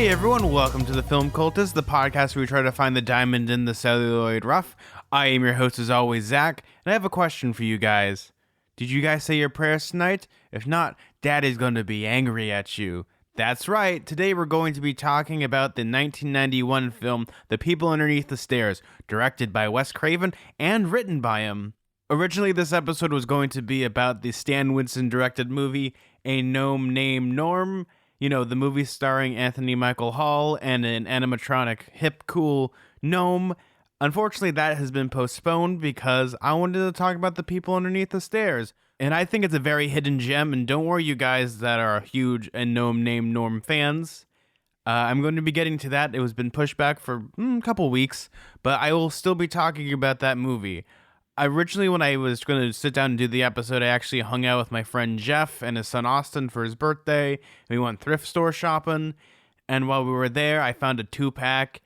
Hey everyone, welcome to the Film Cultist, the podcast where we try to find the diamond in the celluloid rough. I am your host as always, Zack, and I have a question for you guys. Did you guys say your prayers tonight? If not, Daddy's going to be angry at you. That's right, today we're going to be talking about the 1991 film The People Underneath the Stairs, directed by Wes Craven and written by him. Originally, this episode was going to be about the Stan Winston directed movie A Gnome Named Norm. You know, the movie starring Anthony Michael Hall and an animatronic hip, cool gnome. Unfortunately, that has been postponed because I wanted to talk about The People Underneath the Stairs. And I think it's a very hidden gem, and don't worry you guys that are huge A Gnome Named Norm fans. I'm going to be getting to that. It was been pushed back for a couple weeks, but I will still be talking about that movie. Originally, when I was going to sit down and do the episode, I actually hung out with my friend Jeff and his son Austin for his birthday. We went thrift store shopping, and while we were there, I found a 2-pack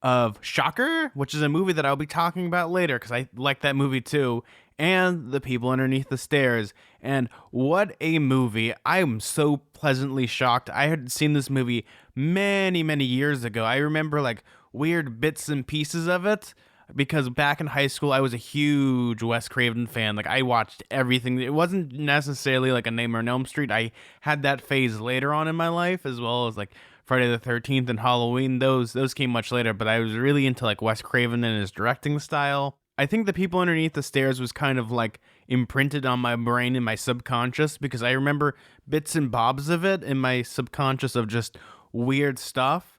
of Shocker, which is a movie that I'll be talking about later because I like that movie too, and The People Underneath the Stairs. And what a movie. I am so pleasantly shocked. I had seen this movie many, many years ago. I remember like weird bits and pieces of it, because back in high school, I was a huge Wes Craven fan. Like, I watched everything. It wasn't necessarily like a Nightmare on Elm Street. I had that phase later on in my life, as well as like Friday the 13th and Halloween. Those came much later, but I was really into like Wes Craven and his directing style. I think The People Underneath the Stairs was kind of like imprinted on my brain and my subconscious, because I remember bits and bobs of it in my subconscious of just weird stuff.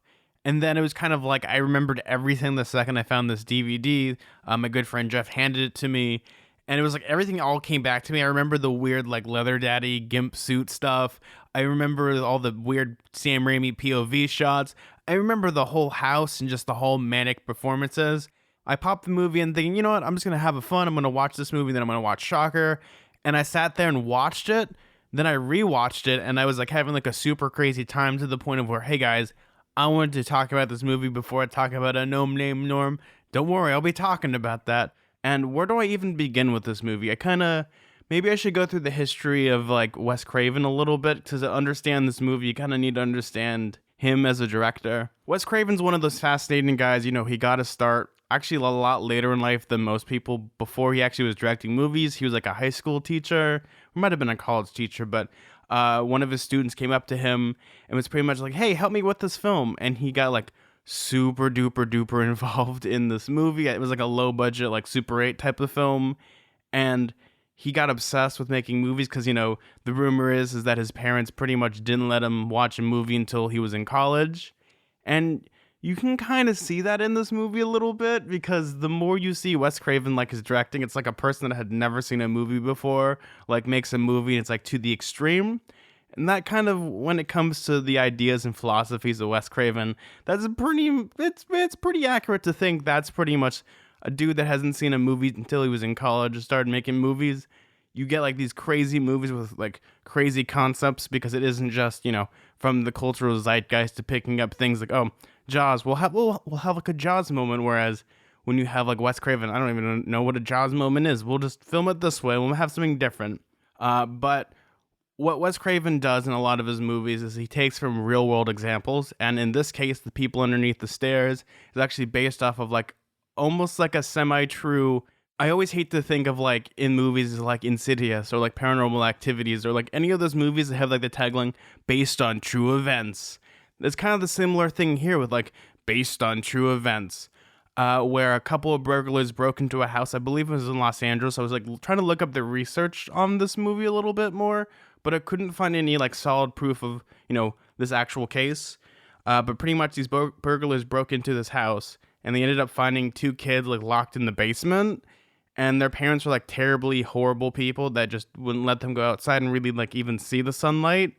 And then it was kind of like I remembered everything the second I found this DVD. My good friend Jeff handed it to me, and it was like everything all came back to me. I remember the weird like leather daddy gimp suit stuff. I remember all the weird Sam Raimi POV shots. I remember the whole house and just the whole manic performances. I popped the movie and thinking, you know what, I'm just going to have fun. I'm going to watch this movie, then I'm going to watch Shocker. And I sat there and watched it. Then I rewatched it, and I was like having like a super crazy time, to the point of where, hey guys, I wanted to talk about this movie before I talk about A Gnome Named Norm. Don't worry, I'll be talking about that. And where do I even begin with this movie? Maybe I should go through the history of like Wes Craven a little bit. To understand this movie, you kind of need to understand him as a director. Wes Craven's one of those fascinating guys. You know, he got to start actually a lot later in life than most people. Before he actually was directing movies, he was like a high school teacher. Or might have been a college teacher, but one of his students came up to him and was pretty much like, hey, help me with this film. And he got like super duper involved in this movie. It was like a low budget, like Super 8 type of film. And he got obsessed with making movies because, you know, the rumor is that his parents pretty much didn't let him watch a movie until he was in college. And you can kind of see that in this movie a little bit, because the more you see Wes Craven, like his directing, it's like a person that had never seen a movie before, like makes a movie and it's like to the extreme. And that kind of, when it comes to the ideas and philosophies of Wes Craven, it's pretty accurate to think that's pretty much a dude that hasn't seen a movie until he was in college and started making movies. You get like these crazy movies with like crazy concepts, because it isn't just, you know, from the cultural zeitgeist to picking up things like, oh, Jaws, we'll have like a Jaws moment, whereas when you have like Wes Craven, I don't even know what a Jaws moment is. We'll just film it this way. We'll have something different. But what Wes Craven does in a lot of his movies is he takes from real world examples, and in this case, The People Underneath the Stairs is actually based off of like almost like a semi-true. I always hate to think of like in movies like Insidious or like Paranormal Activities or like any of those movies that have like the tagline based on true events. It's kind of the similar thing here with like based on true events, where a couple of burglars broke into a house. I believe it was in Los Angeles. I was like trying to look up the research on this movie a little bit more, but I couldn't find any like solid proof of, you know, this actual case. But pretty much these burglars broke into this house, and they ended up finding 2 kids like locked in the basement. And their parents were like terribly horrible people that just wouldn't let them go outside and really like even see the sunlight.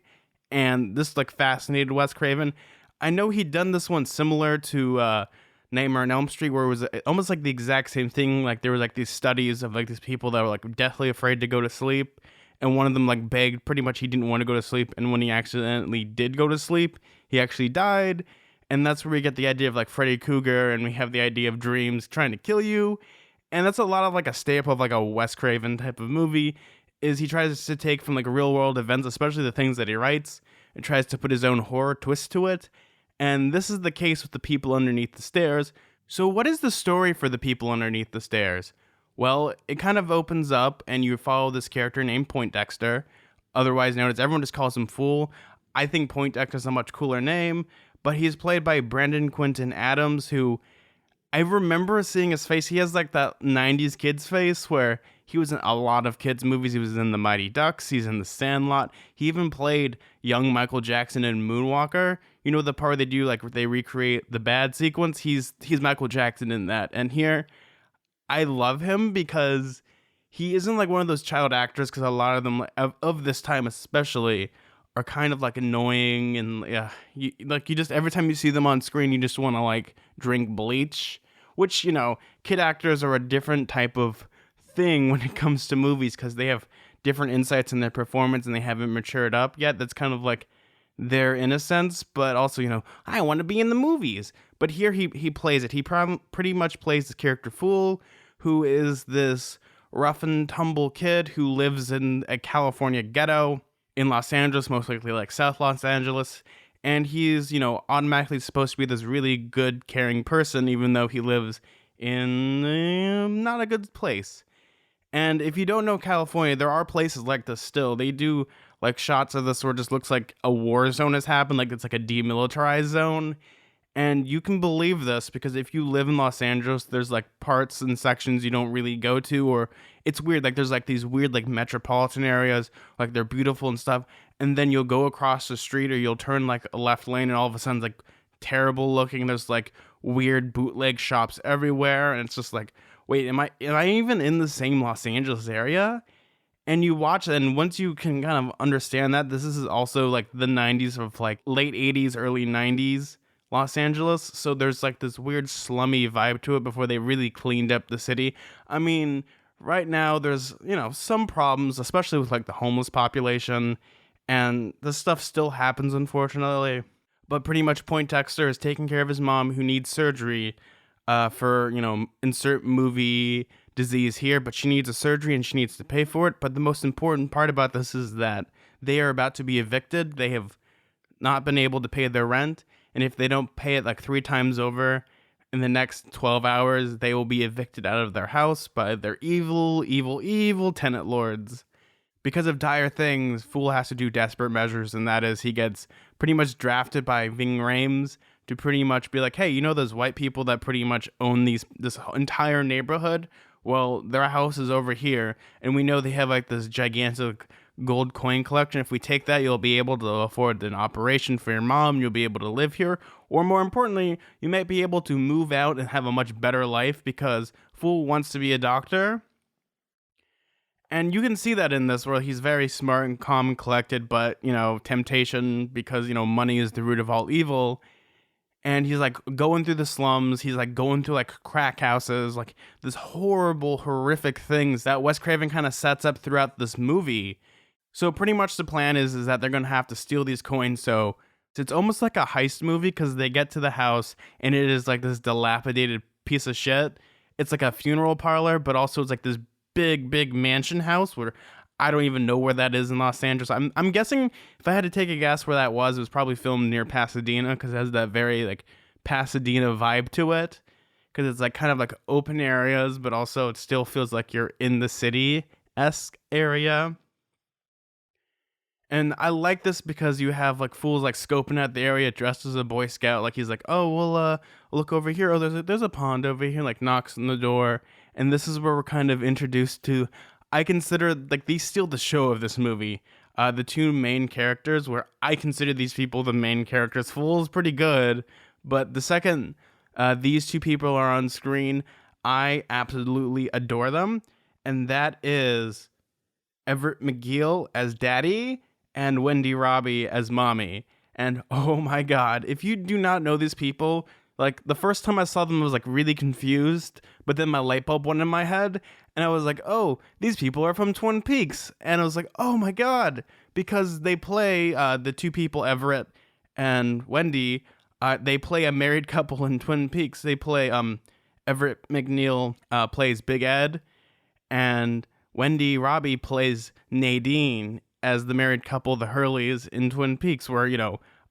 And this like fascinated Wes Craven. I know he'd done this one similar to Nightmare on Elm Street, where it was almost like the exact same thing. Like there was like these studies of like these people that were like deathly afraid to go to sleep, and one of them like begged, pretty much he didn't want to go to sleep, and when he accidentally did go to sleep, he actually died. And that's where we get the idea of like Freddy Krueger, and we have the idea of dreams trying to kill you. And that's a lot of like a staple of like a Wes Craven type of movie, is he tries to take from like real world events, especially the things that he writes, and tries to put his own horror twist to it. And this is the case with the people underneath the stairs. So, what is the story for the people underneath the stairs? Well, it kind of opens up, and you follow this character named Poindexter, otherwise known as, everyone just calls him Fool. I think Poindexter is a much cooler name, but he's played by Brendan Quinton Adams, who I remember seeing his face. He has like that 90s kids face where he was in a lot of kids' movies. He was in The Mighty Ducks. He's in The Sandlot. He even played young Michael Jackson in Moonwalker. You know the part where they do like they recreate the bad sequence? He's Michael Jackson in that. And here, I love him because he isn't like one of those child actors, because a lot of them of this time especially are kind of like annoying, and yeah, you just every time you see them on screen you just want to like drink bleach, which, kid actors are a different type of thing when it comes to movies, because they have different insights in their performance and they haven't matured up yet. That's kind of like their innocence, but also, I want to be in the movies. But here he plays it. He pretty much plays the character Fool, who is this rough and tumble kid who lives in a California ghetto in Los Angeles, most likely like South Los Angeles. And he's, automatically supposed to be this really good, caring person, even though he lives in not a good place. And if you don't know California, there are places like this still. They do like shots of this where it just looks like a war zone has happened, like it's like a demilitarized zone. And you can believe this because if you live in Los Angeles, there's like parts and sections you don't really go to, or it's weird. Like there's like these weird like metropolitan areas, like they're beautiful and stuff. And then you'll go across the street or you'll turn like a left lane and all of a sudden it's like terrible looking. There's like weird bootleg shops everywhere. And it's just like, wait, am I even in the same Los Angeles area? And you watch it, and once you can kind of understand that, this is also like the 90s of like late 80s, early 90s Los Angeles. So there's like this weird slummy vibe to it before they really cleaned up the city. I mean, right now there's, some problems, especially with like the homeless population, and this stuff still happens, unfortunately. But pretty much Poindexter is taking care of his mom who needs surgery for, insert movie disease here, but she needs a surgery and she needs to pay for it. But the most important part about this is that they are about to be evicted. They have not been able to pay their rent, and if they don't pay it like 3 times over in the next 12 hours, they will be evicted out of their house by their evil, evil, evil tenant lords. Because of dire things, Fool has to do desperate measures, and that is he gets pretty much drafted by Ving Rhames to pretty much be like, hey, those white people that pretty much own this entire neighborhood? Well, their house is over here, and we know they have like this gigantic gold coin collection. If we take that, you'll be able to afford an operation for your mom. You'll be able to live here, or more importantly, you might be able to move out and have a much better life because Fool wants to be a doctor. And you can see that in this, where he's very smart and calm and collected, but, temptation, because, money is the root of all evil. And he's like going through the slums. He's like going through like crack houses, like this horrible, horrific things that Wes Craven kind of sets up throughout this movie. So pretty much the plan is that they're going to have to steal these coins. So it's almost like a heist movie because they get to the house and it is like this dilapidated piece of shit. It's like a funeral parlor, but also it's like this big, big mansion house where I don't even know where that is in Los Angeles. I'm guessing, if I had to take a guess where that was, it was probably filmed near Pasadena because it has that very like Pasadena vibe to it. Because it's like kind of like open areas, but also it still feels like you're in the city-esque area. And I like this because you have like fools like scoping out the area dressed as a Boy Scout. Like he's like, oh, well, look over here. Oh, there's a pond over here. Like knocks on the door. And this is where we're kind of introduced to, I consider like these steal the show of this movie. The 2 main characters, where I consider these people the main characters. Fool is pretty good, but the second these 2 people are on screen, I absolutely adore them. And that is Everett McGill as Daddy and Wendy Robbie as Mommy. And oh my god, if you do not know these people, like the first time I saw them I was like really confused, but then my light bulb went in my head and I was like, oh, these people are from Twin Peaks. And I was like, oh my god, because they play the 2 people, Everett and Wendy, they play a married couple in Twin Peaks. They play Everett McNeil plays Big Ed, and Wendy Robbie plays Nadine as the married couple, the Hurleys, in Twin Peaks, where,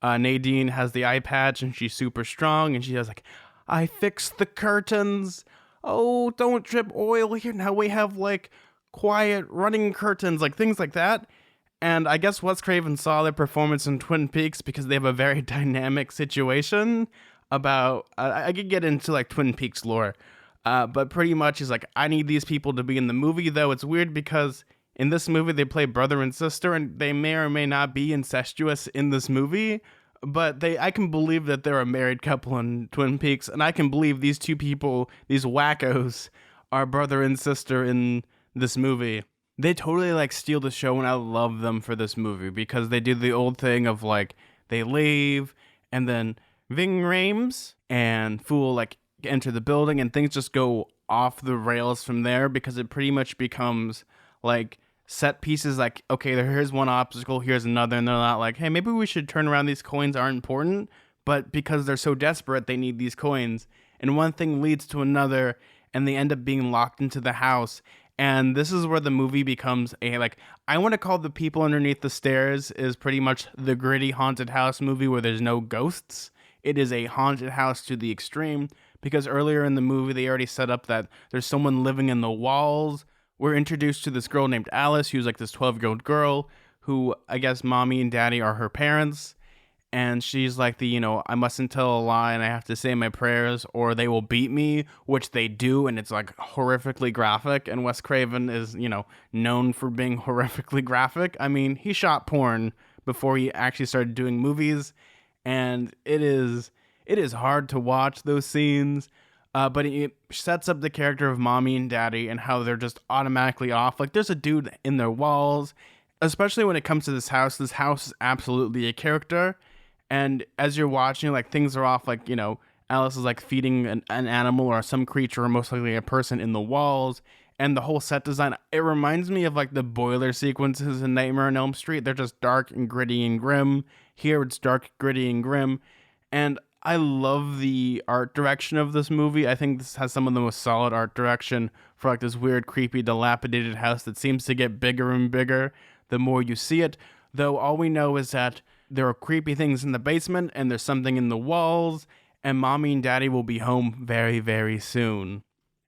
Nadine has the eye patch and she's super strong, and she has like, I fixed the curtains. Oh, don't drip oil here. Now we have like quiet running curtains, like things like that. And I guess Wes Craven saw their performance in Twin Peaks because they have a very dynamic situation about. I could get into like Twin Peaks lore, but pretty much he's like, I need these people to be in the movie. Though it's weird because in this movie they play brother and sister, and they may or may not be incestuous in this movie. But I can believe that they're a married couple in Twin Peaks, and I can believe these two people, these wackos, are brother and sister in this movie. They totally like steal the show, and I love them for this movie because they do the old thing of like they leave and then Ving Rhames and Fool like enter the building, and things just go off the rails from there because it pretty much becomes like set pieces like, okay, here's one obstacle, here's another, and they're not like, hey, maybe we should turn around, these coins aren't important, but because they're so desperate they need these coins, and one thing leads to another, and they end up being locked into the house. And this is where the movie becomes a, like, I want to call The People Underneath the Stairs is pretty much the gritty haunted house movie where there's no ghosts. It is a haunted house to the extreme, because earlier in the movie they already set up that there's someone living in the walls. We're introduced to this girl named Alice, who's like this 12-year-old girl who I guess mommy and daddy are her parents. And she's like I mustn't tell a lie and I have to say my prayers or they will beat me, which they do. And it's like horrifically graphic. And Wes Craven is, known for being horrifically graphic. I mean, he shot porn before he actually started doing movies. And it is hard to watch those scenes. But it sets up the character of mommy and daddy and how they're just automatically off. Like there's a dude in their walls, especially when it comes to this house. This house is absolutely a character. And as you're watching, like things are off, like, Alice is like feeding an animal or some creature, or most likely a person, in the walls. And the whole set design, it reminds me of like the boiler sequences in Nightmare on Elm Street. They're just dark and gritty and grim. Here it's dark, gritty, and grim. And I love the art direction of this movie. I think this has some of the most solid art direction for like this weird, creepy, dilapidated house that seems to get bigger and bigger the more you see it. Though all we know is that there are creepy things in the basement and there's something in the walls, and mommy and daddy will be home very, very soon.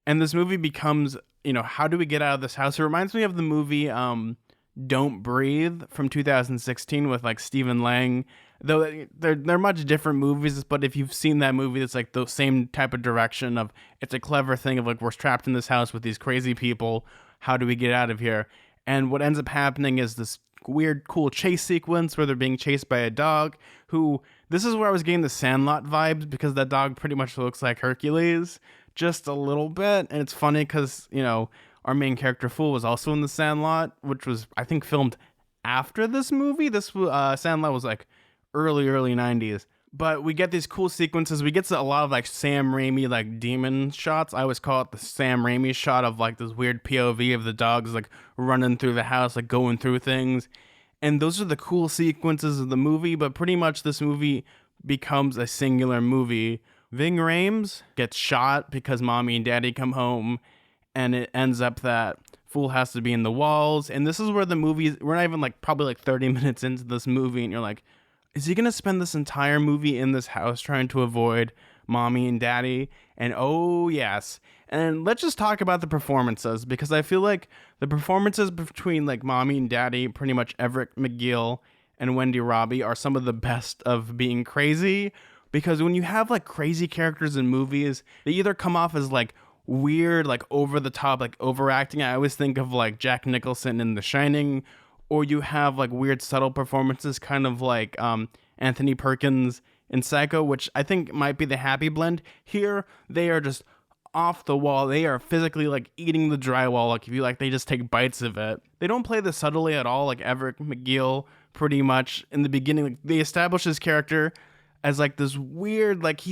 And this movie becomes, how do we get out of this house? It reminds me of the movie Don't Breathe from 2016 with like Stephen Lang. Though they're much different movies, but if you've seen that movie, it's like the same type of direction of, it's a clever thing of like, we're trapped in this house with these crazy people. How do we get out of here? And what ends up happening is this weird, cool chase sequence where they're being chased by a dog who, this is where I was getting the Sandlot vibes, because that dog pretty much looks like Hercules just a little bit. And it's funny because, our main character Fool was also in the Sandlot, which was, I think, filmed after this movie. This Sandlot was like early 90s. But we get these cool sequences. We get a lot of like Sam Raimi like demon shots. I always call it the Sam Raimi shot of like this weird POV of the dogs like running through the house, like going through things. And those are the cool sequences of the movie. But pretty much this movie becomes a singular movie. Ving Rhames gets shot because mommy and daddy come home. And it ends up that Fool has to be in the walls. And this is where the movie, we're not even like probably like 30 minutes into this movie. And you're like, is he going to spend this entire movie in this house trying to avoid mommy and daddy? And oh, yes. And let's just talk about the performances, because I feel like the performances between like mommy and daddy, pretty much Everett McGill and Wendy Robbie, are some of the best of being crazy. Because when you have like crazy characters in movies, they either come off as like weird, like over the top, like overacting. I always think of like Jack Nicholson in The Shining, or you have like weird subtle performances, kind of like Anthony Perkins in Psycho, which I think might be the happy blend. Here, they are just off the wall. They are physically like eating the drywall. Like if you like, they just take bites of it. They don't play this subtly at all. Like Everett McGill, pretty much in the beginning, like, they establish his character as like this weird, like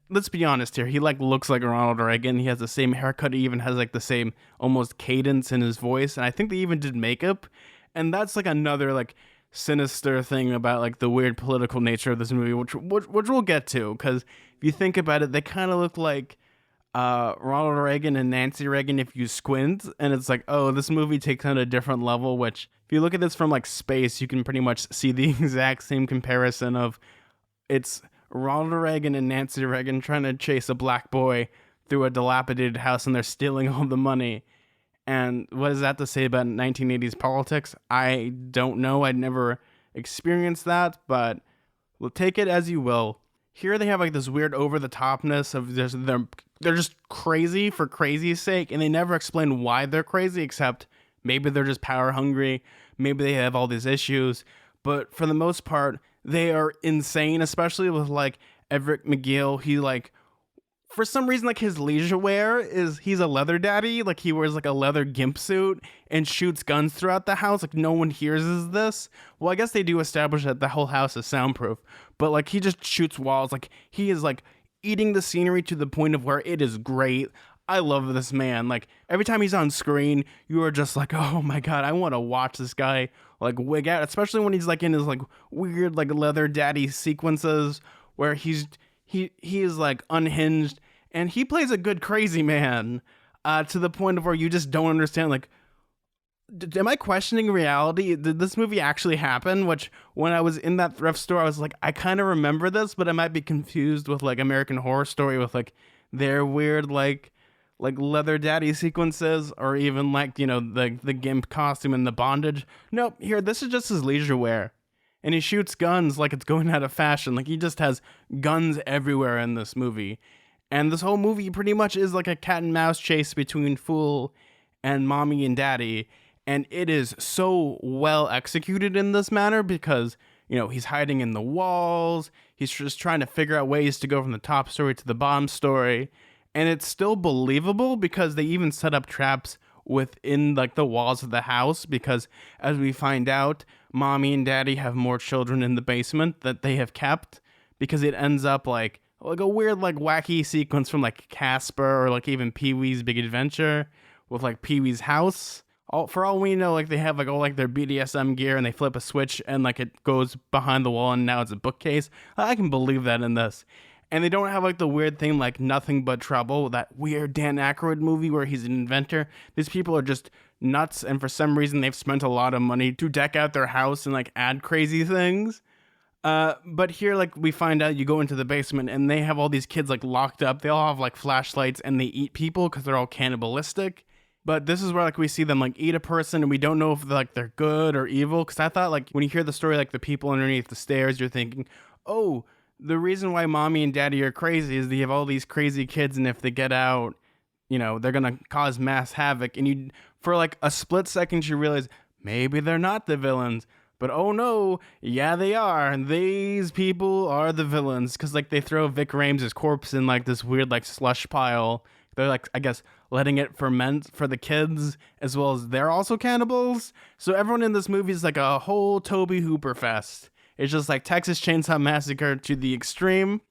let's be honest here, he like looks like Ronald Reagan. He has the same haircut. He even has like the same almost cadence in his voice. And I think they even did makeup. And that's like another like sinister thing about like the weird political nature of this movie, which we'll get to, because if you think about it, they kind of look like Ronald Reagan and Nancy Reagan if you squint, and it's like, oh, this movie takes on a different level, which if if you look at this from like space, you can pretty much see the exact same comparison of it's Ronald Reagan and Nancy Reagan trying to chase a black boy through a dilapidated house, and they're stealing all the money. And what is that to say about 1980s politics? I don't know. I'd never experienced that, but we'll take it as you will. Here they have like this weird over-the-topness of just, they're just crazy for crazy's sake, and they never explain why they're crazy, except maybe they're just power hungry, maybe they have all these issues, but for the most part, they are insane, especially with like Everett McGill. He like, for some reason, like his leisure wear is he's a leather daddy. Like he wears like a leather gimp suit and shoots guns throughout the house. Like no one hears this. Well, I guess they do establish that the whole house is soundproof, but like he just shoots walls. Like he is like eating the scenery to the point of where it is great. I love this man. Like every time he's on screen, you are just like, oh my God, I want to watch this guy like wig out, especially when he's like in his like weird like leather daddy sequences where he is like unhinged, and he plays a good crazy man to the point of where you just don't understand, like, am I questioning reality? Did this movie actually happen? Which when I was in that thrift store, I was like, I kind of remember this, but I might be confused with like American Horror Story with like their weird like leather daddy sequences, or even like, you know, the gimp costume and the bondage. Nope, here, this is just his leisure wear. And he shoots guns like it's going out of fashion. Like he just has guns everywhere in this movie. And this whole movie pretty much is like a cat and mouse chase between Fool and Mommy and Daddy. And it is so well executed in this manner because, you know, he's hiding in the walls. He's just trying to figure out ways to go from the top story to the bottom story. And it's still believable because they even set up traps within like the walls of the house, because as we find out, Mommy and Daddy have more children in the basement that they have kept, because it ends up like a weird like wacky sequence from like Casper or like even Pee-wee's Big Adventure with like Pee-wee's house. For all we know, like they have like all like their BDSM gear and they flip a switch and like it goes behind the wall and now it's a bookcase. I can believe that in this. And they don't have like the weird thing like Nothing But Trouble, that weird Dan Aykroyd movie where he's an inventor. These people are just nuts, and for some reason they've spent a lot of money to deck out their house and like add crazy things. But here, like, we find out, you go into the basement and they have all these kids like locked up. They all have like flashlights and they eat people because they're all cannibalistic. But this is where like we see them like eat a person, and we don't know if they're good or evil. Because I thought like when you hear the story, like the people underneath the stairs, you're thinking, oh, the reason why Mommy and Daddy are crazy is they have all these crazy kids, and if they get out, you know, they're gonna cause mass havoc. And you, for like a split second, you realize maybe they're not the villains. But oh no, yeah they are. And these people are the villains, because like they throw Vic Rames' corpse in like this weird like slush pile. They're like, I guess, letting it ferment for the kids, as well as they're also cannibals. So everyone in this movie is like a whole Tobe Hooper fest. It's just like Texas Chainsaw Massacre to the extreme.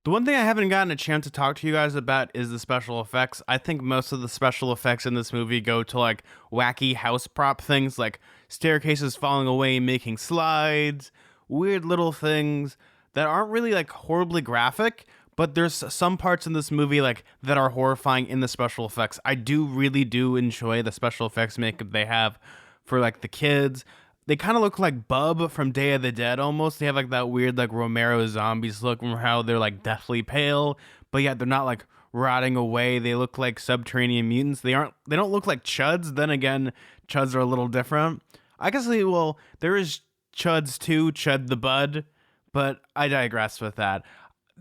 The one thing I haven't gotten a chance to talk to you guys about is the special effects. I think most of the special effects in this movie go to like wacky house prop things, like staircases falling away, making slides, weird little things that aren't really like horribly graphic, but there's some parts in this movie like that are horrifying in the special effects. I really do enjoy the special effects makeup they have for like the kids. They kind of look like Bub from Day of the Dead almost. They have like that weird like Romero zombies look, from how they're like deathly pale, but yet they're not like rotting away. They look like subterranean mutants. They don't look like Chuds. Then again, Chuds are a little different. I guess there is Chuds too, Chud the Bud, but I digress with that.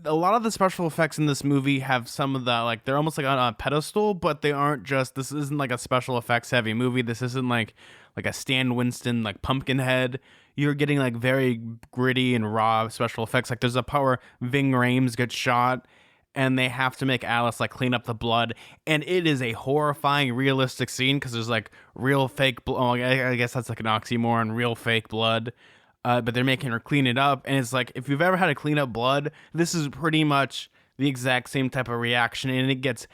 A lot of the special effects in this movie have some of the, like, they're almost like on a pedestal, but they aren't just, this isn't like a special effects heavy movie. This isn't like a Stan Winston, like Pumpkinhead. You're getting like very gritty and raw special effects. Like there's a part where Ving Rhames gets shot and they have to make Alice like clean up the blood. And it is a horrifying, realistic scene because there's like real fake blood. I guess that's like an oxymoron, real fake blood. But they're making her clean it up. And it's like, if you've ever had to clean up blood, this is pretty much the exact same type of reaction. And it gets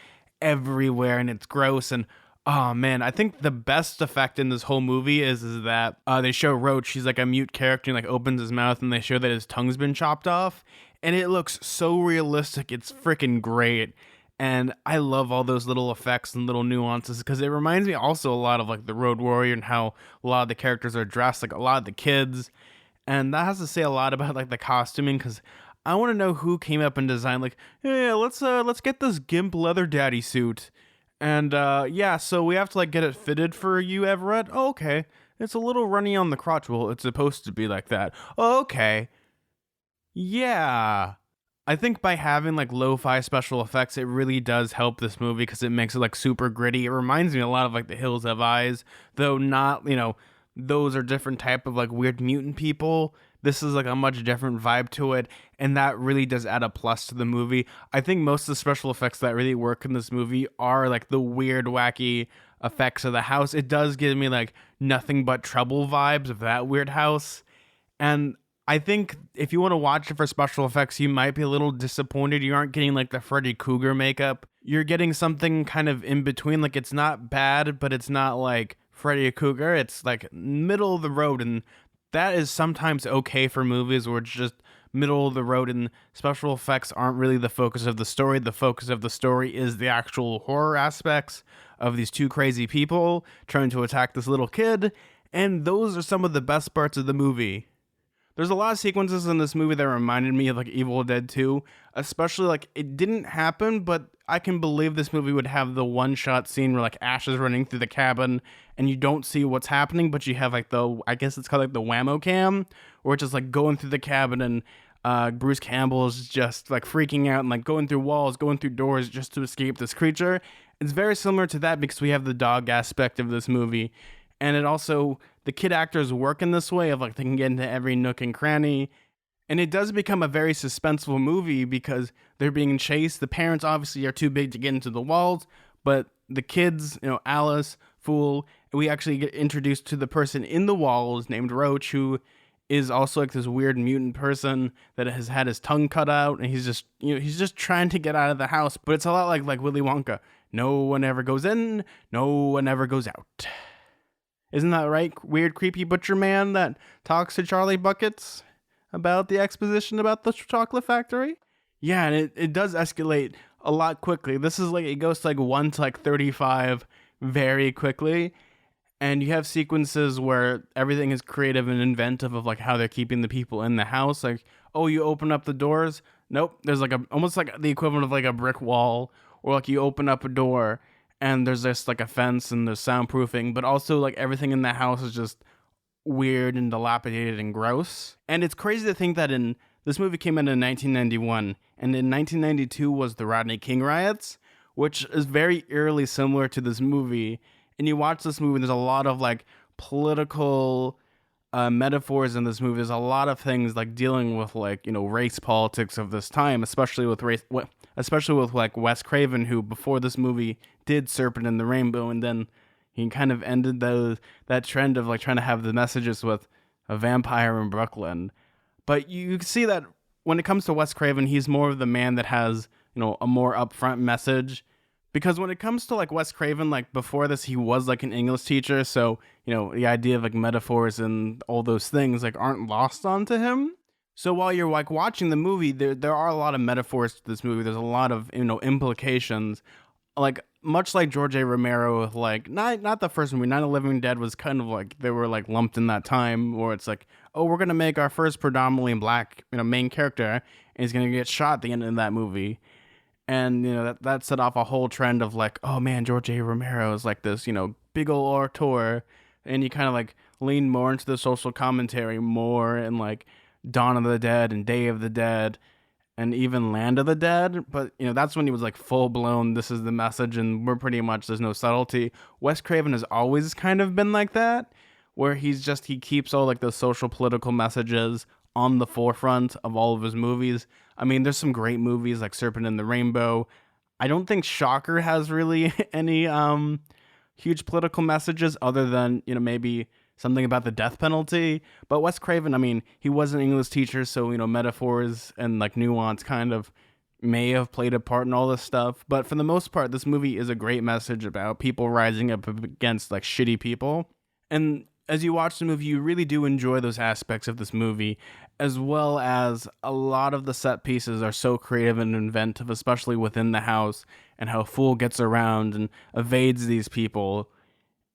everywhere and it's gross. And oh man, I think the best effect in this whole movie is that they show Roach. He's like a mute character and like opens his mouth and they show that his tongue's been chopped off. And it looks so realistic. It's freaking great. And I love all those little effects and little nuances because it reminds me also a lot of like the Road Warrior and how a lot of the characters are dressed, like a lot of the kids. And that has to say a lot about like the costuming because I want to know who came up and designed like, yeah, let's get this gimp leather daddy suit. And yeah, so we have to like get it fitted for you, Everett. Oh, okay. It's a little runny on the crotch. Well, it's supposed to be like that. Oh, okay. Yeah. I think by having like lo-fi special effects, it really does help this movie because it makes it like super gritty. It reminds me a lot of like The Hills Have Eyes, though not, those are different type of like weird mutant people. This is like a much different vibe to it, and that really does add a plus to the movie. I think most of the special effects that really work in this movie are like the weird, wacky effects of the house. It does give me like Nothing But Trouble vibes of that weird house. And I think if you want to watch it for special effects, you might be a little disappointed. You aren't getting like the Freddy Krueger makeup. You're getting something kind of in between. Like it's not bad, but it's not like Freddy Krueger. It's like middle of the road, and that is sometimes okay for movies where it's just middle of the road and special effects aren't really the focus of the story. The focus of the story is the actual horror aspects of these two crazy people trying to attack this little kid, and those are some of the best parts of the movie. There's a lot of sequences in this movie that reminded me of like Evil Dead 2, especially like it didn't happen, but I can believe this movie would have the one shot scene where like Ash is running through the cabin and you don't see what's happening, but you have like I guess it's called like the whammo cam, where it's just like going through the cabin and Bruce Campbell is just like freaking out and like going through walls, going through doors just to escape this creature. It's very similar to that because we have the dog aspect of this movie. And it also, the kid actors work in this way of like they can get into every nook and cranny. And it does become a very suspenseful movie because they're being chased. The parents obviously are too big to get into the walls, but the kids, Alice, Fool, we actually get introduced to the person in the walls named Roach, who is also like this weird mutant person that has had his tongue cut out, and he's just trying to get out of the house. But it's a lot like Willy Wonka. No one ever goes in, no one ever goes out. Isn't that right, weird, creepy butcher man that talks to Charlie Buckets about the exposition about the chocolate factory? Yeah, and it does escalate a lot quickly. This is like, it goes to like 1 to like 35 very quickly. And you have sequences where everything is creative and inventive of like how they're keeping the people in the house. Like, oh, you open up the doors? Nope. There's like almost like the equivalent of like a brick wall, or like you open up a door and there's just like a fence and there's soundproofing, but also like everything in the house is just weird and dilapidated and gross. And it's crazy to think that this movie came out in 1991, and in 1992 was the Rodney King riots, which is very eerily similar to this movie. And you watch this movie, there's a lot of like political metaphors in this movie. There's a lot of things like dealing with like, race politics of this time, especially with like Wes Craven, who before this movie did Serpent and the Rainbow, and then he kind of ended that trend of like trying to have the messages with a vampire in Brooklyn. But you see that when it comes to Wes Craven, he's more of the man that has, a more upfront message. Because when it comes to like Wes Craven, like before this, he was like an English teacher. So, the idea of like metaphors and all those things like aren't lost onto him. So while you're like watching the movie, there are a lot of metaphors to this movie. There's a lot of, implications. Like much like George A. Romero with like, not the first movie, Night of the Living Dead was kind of like, they were like lumped in that time, or it's like, oh, we're going to make our first predominantly black, main character, and he's going to get shot at the end of that movie. And, that set off a whole trend of like, oh man, George A. Romero is like this, big ol' orator. And you kind of like lean more into the social commentary more, and like Dawn of the Dead and Day of the Dead and even Land of the Dead. But, that's when he was like full blown, this is the message, and we're pretty much, there's no subtlety. Wes Craven has always kind of been like that, where he keeps all like the social political messages on the forefront of all of his movies. I mean, there's some great movies like Serpent and the Rainbow. I don't think Shocker has really any huge political messages other than, maybe something about the death penalty. But Wes Craven, I mean, he was an English teacher, so, metaphors and like nuance kind of may have played a part in all this stuff. But for the most part, this movie is a great message about people rising up against like shitty people. And as you watch the movie, you really do enjoy those aspects of this movie. as well as a lot of the set pieces are so creative and inventive, especially within the house, and how Fool gets around and evades these people.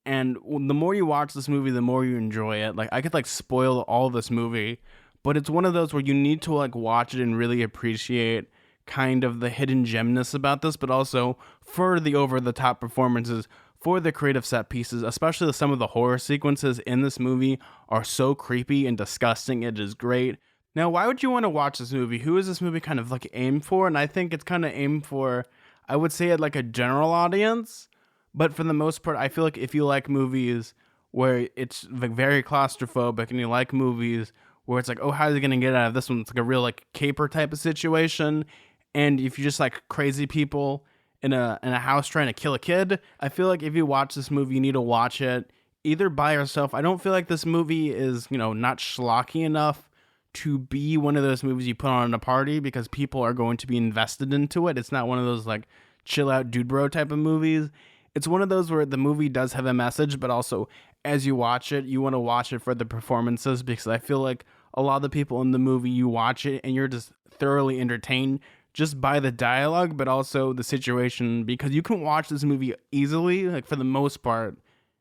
And the more you watch this movie, the more you enjoy it. Like, I could like spoil all this movie, but it's one of those where you need to like watch it and really appreciate kind of the hidden gemness about this, but also for the over the top performances, for the creative set pieces, especially some of the horror sequences in this movie are so creepy and disgusting. It is great. Now, why would you want to watch this movie? Who is this movie kind of like aimed for? And I think it's kind of aimed for, I would say, it like a general audience. But for the most part, I feel like if you like movies where it's like very claustrophobic, and you like movies where it's like, oh, how is he gonna get out of this one? It's like a real like caper type of situation. And if you just like crazy people in a house trying to kill a kid, I feel like if you watch this movie, you need to watch it either by yourself. I don't feel like this movie is, not schlocky enough to be one of those movies you put on at a party because people are going to be invested into it. It's not one of those like chill out dude bro type of movies. It's one of those where the movie does have a message, but also as you watch it, you want to watch it for the performances, because I feel like a lot of the people in the movie, you watch it and you're just thoroughly entertained just by the dialogue, but also the situation, because you can watch this movie easily, like for the most part,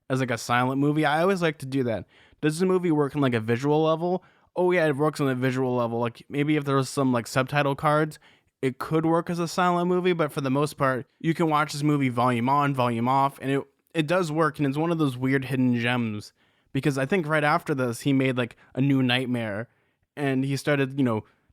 as like a silent movie. I always like to do that. Does the movie work on like a visual level? Oh yeah, it works on a visual level. Like maybe if there was some like subtitle cards, it could work as a silent movie, but for the most part, you can watch this movie volume on, volume off, and it does work, and it's one of those weird hidden gems, because I think right after this, he made like a New Nightmare, and he started,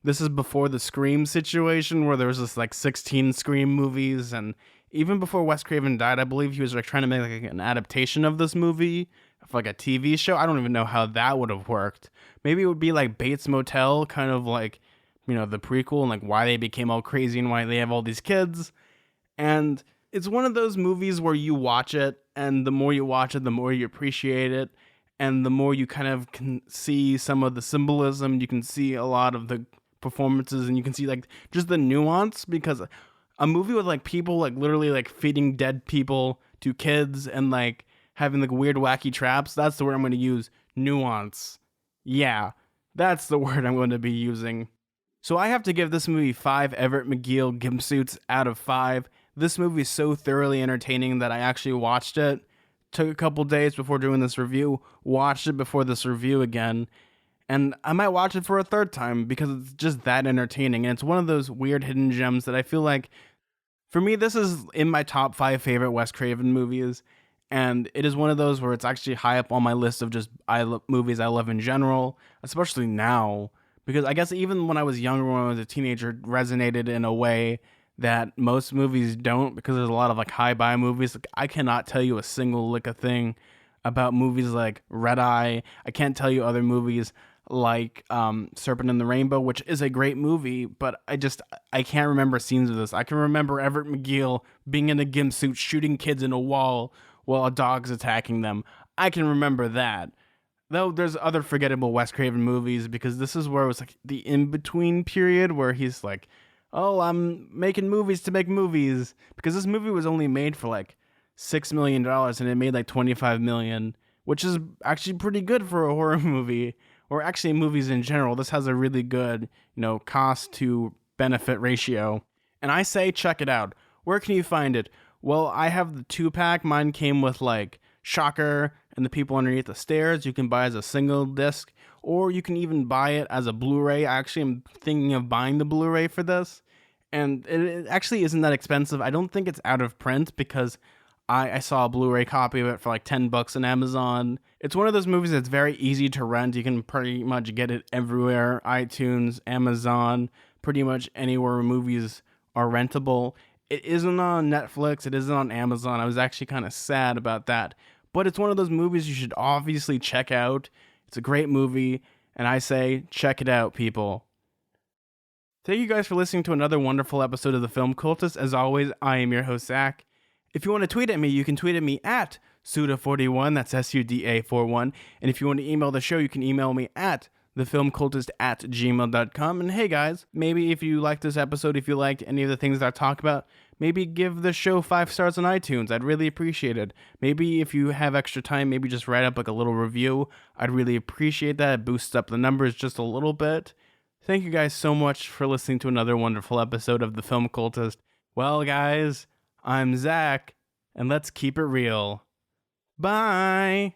this is before the Scream situation, where there was this like 16 Scream movies, and even before Wes Craven died, I believe he was like trying to make like an adaptation of this movie, for like a TV show. I don't even know how that would have worked. Maybe it would be like Bates Motel, kind of like, the prequel, and like why they became all crazy and why they have all these kids. And it's one of those movies where you watch it, and the more you watch it, the more you appreciate it, and the more you kind of can see some of the symbolism. You can see a lot of the performances, and you can see like just the nuance, because a movie with like people like literally like feeding dead people to kids and like having like weird wacky traps, that's the word I'm going to use. Nuance. Yeah, that's the word I'm going to be using. So I have to give this movie 5 Everett McGill gimp suits out of 5. This movie is so thoroughly entertaining that I actually watched it. Took a couple days before doing this review, watched it before this review again, and I might watch it for a third time because it's just that entertaining. And it's one of those weird hidden gems that I feel like, for me, this is in my top 5 favorite Wes Craven movies. And it is one of those where it's actually high up on my list of just movies I love in general, especially now. Because I guess even when I was younger, when I was a teenager, it resonated in a way that most movies don't, because there's a lot of like high-buy movies. Like, I cannot tell you a single lick of thing about movies like Red Eye. I can't tell you other movies like Serpent in the Rainbow, which is a great movie, but I can't remember scenes of this. I can remember Everett McGill being in a gimp suit shooting kids in a wall while a dog's attacking them. I can remember that. Though there's other forgettable Wes Craven movies, because this is where it was like the in-between period where he's like, oh, I'm making movies to make movies. Because this movie was only made for like $6 million and it made like $25 million, which is actually pretty good for a horror movie, or actually movies in general. This has a really good, cost to benefit ratio. And I say check it out. Where can you find it? Well, I have the 2-pack. Mine came with like Shocker and The People Underneath the Stairs. You can buy as a single disc, or you can even buy it as a Blu-ray. I actually am thinking of buying the Blu-ray for this, and it actually isn't that expensive. I don't think it's out of print, because I saw a Blu-ray copy of it for like $10 on Amazon. It's one of those movies that's very easy to rent. You can pretty much get it everywhere: iTunes, Amazon, pretty much anywhere where movies are rentable. It isn't on Netflix. It isn't on Amazon. I was actually kind of sad about that. But it's one of those movies you should obviously check out. It's a great movie, and I say check it out, people. Thank you guys for listening to another wonderful episode of The Film Cultist. As always, I am your host, Zack. If you want to tweet at me, you can tweet at me at Suda41, that's SUDA41. And if you want to email the show, you can email me at thefilmcultist@gmail.com. And hey guys, maybe if you liked this episode, if you liked any of the things that I talk about, maybe give the show 5 stars on iTunes. I'd really appreciate it. Maybe if you have extra time, maybe just write up like a little review. I'd really appreciate that. It boosts up the numbers just a little bit. Thank you guys so much for listening to another wonderful episode of The Film Cultist. Well, guys, I'm Zack, and let's keep it real. Bye!